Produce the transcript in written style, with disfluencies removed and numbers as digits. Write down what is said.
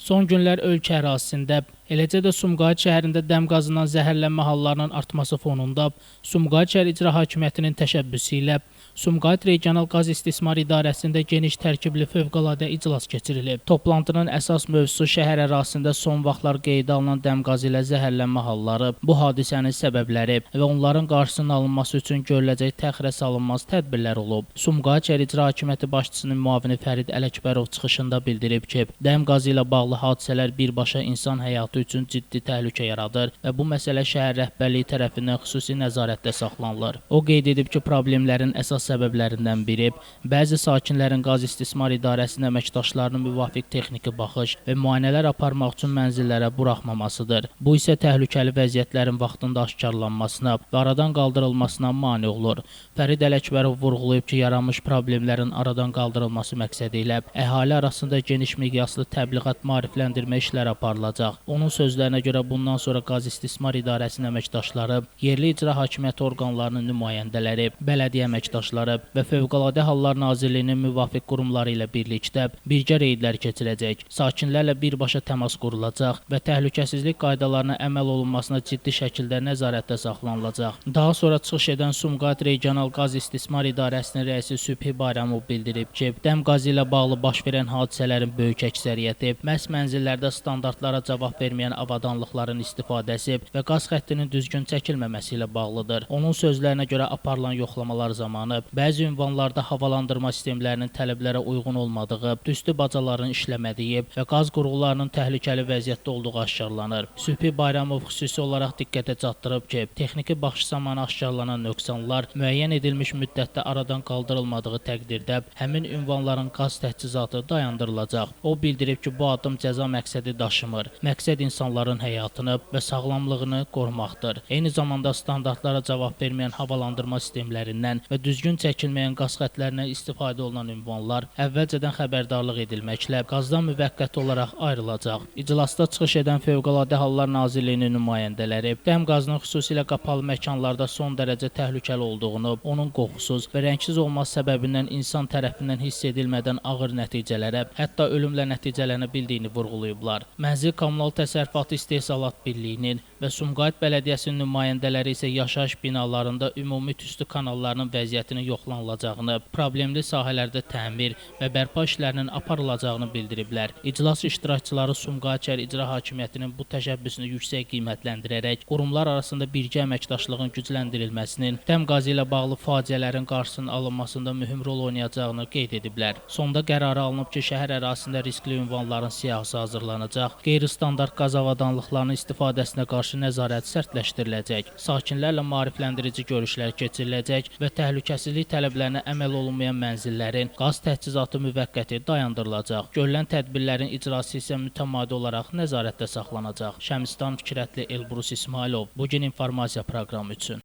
Son günlər ölkə ərazisində, eləcə də Sumqayıt şəhərində dəm qazından zəhərlənmə hallarının artması fonunda Sumqayıt şəhər İcra Hakimiyyətinin təşəbbüsü ilə Sumqayıt Regional Qaz İstismar İdarəsində geniş tərkibli fövqəladə iclas keçirilib. Toplantının əsas mövzusu şəhər ərazisində son vaxtlar qeydə alınan dəm qazı ilə zəhərlənmə halları, bu hadisənin səbəbləri və onların qarşısının alınması üçün görüləcək təxirə salınmaz tədbirlər olub. Sumqayıt şəhər İcra Hakimiyyəti başçısının müavini Fərid Ələkbərov çıxışında bildirib ki, dəm qazı ilə bağlı hadisələr birbaşa insan həyatı üçün ciddi təhlükə yaradır və bu məsələ şəhər rəhbərliyi tərəfindən xüsusi nəzarətdə saxlanılır. O qeyd edib ki, problemlərin əsas səbəblərindən biri bəzi sakinlərin qaz istismar idarəsinin əməkdaşlarının müvafiq texniki baxış və müayinələr aparmaq üçün mənzillərə buraxmamasıdır. Bu isə təhlükəli vəziyyətlərin vaxtında aşkarlanmasına və aradan qaldırılmasına mane olur. Fərid Ələkbərov vurğulayıb ki, yaranmış problemlərin aradan qaldırılması məqsədi ilə əhali arasında geniş miqyaslı təbliğat, maarifləndirmə işləri aparılacaq. Onun sözlərinə görə bundan sonra qaz istismar idarəsinin əməkdaşları, yerli icra hakimiyyəti orqanlarının nümayəndələri, bələdiyyə əməkdaşları və Fövqəladə Hallar Nazirliyinin müvafiq qurumları ilə birlikdə birgə reydlər keçirəcək. Sakinlərlə birbaşa təmas qurulacaq və təhlükəsizlik qaydalarına əməl olunmasına ciddi şəkildə nəzarətdə saxlanılacaq. Daha sonra çıxış edən Sumqayıt Regional Qaz İstismar İdarəsinin rəisi Sübhi Bayramov bildirib ki, dəm qazı ilə bağlı baş verən hadisələrin böyük əksəriyyəti məhz mənzillərdə standartlara cavab verməyən avadanlıqların istifadəsi və qaz xəttinin düzgün çəkilməməsi ilə bağlıdır. Onun sözlərinə görə aparılan yoxlamalar zamanı bəzi ünvanlarda havalandırma sistemlərinin tələblərə uyğun olmadığı, tüstü bacalarının işləmədiyi və qaz qurğularının təhlükəli vəziyyətdə olduğu aşkarlanır. Sübhi Bayramov xüsusi olaraq diqqətə çatdırıb ki, texniki baxış zamanı aşkarlanan nöqsanlar müəyyən edilmiş müddətdə aradan qaldırılmadığı təqdirdə həmin ünvanların qaz təchizatı dayandırılacaq. O bildirib ki, bu addım cəza məqsədi daşımır. Məqsəd insanların həyatını və sağlamlığını qorumaqdır. Eyni zamanda standartlara cavab verməyən havalandırma sistemlərindən və düzgün çəkilməyən qaz xəttlərindən istifadə olunan ünvanlar əvvəlcədən xəbərdarlıq edilməklə qazdan müvəqqəti olaraq ayrılacaq. İclasda çıxış edən Fövqəladə Hallar Nazirliyinin nümayəndələri dəm qazının xüsusilə qapalı məkanlarda son dərəcə təhlükəli olduğunu, onun qoxusuz və rəngsiz olması səbəbindən insan tərəfindən hiss edilmədən ağır nəticələrə, hətta ölümlə nəticələnə bildiyini vurğulayıblar. Mənzil Kommunal Təsərrüfatı İstehsalat Birliyinin və Sumqayıt Bələdiyyəsinin nümayəndələri isə yaşayış binalarında ümumi tüstü kanallarının vəziyyətinin yoxlanılacağını, problemli sahələrdə təmir və bərpa işlərinin aparılacağını bildiriblər. İclas iştirakçıları Sumqayıt şəhər İcra Hakimiyyətinin bu təşəbbüsünü yüksək qiymətləndirərək qurumlar arasında birgə əməkdaşlığın gücləndirilməsinin, dəm qazı ilə bağlı faciələrin qarşısının alınmasında mühüm rol oynayacağını qeyd ediblər. Sonda qərarı alınıb ki, şəhər ərazisində riskli ünvanların siyahısı hazırlanacaq, qeyri-standart qaz avadanlıqlarının istifadəsinə qarşı nəzarət sərtləşdiriləcək, sakinlərlə maarifləndirici görüşlər keçiriləcək və təhlükəsizlik tələblərinə əməl olunmayan mənzillərin qaz təchizatı müvəqqəti dayandırılacaq. Görülən tədbirlərin icrası isə mütəmadi olaraq nəzarətdə saxlanacaq. Şəmistan Fikrətli, Elbrus İsmailov, Bugün İnformasiya proqramı üçün.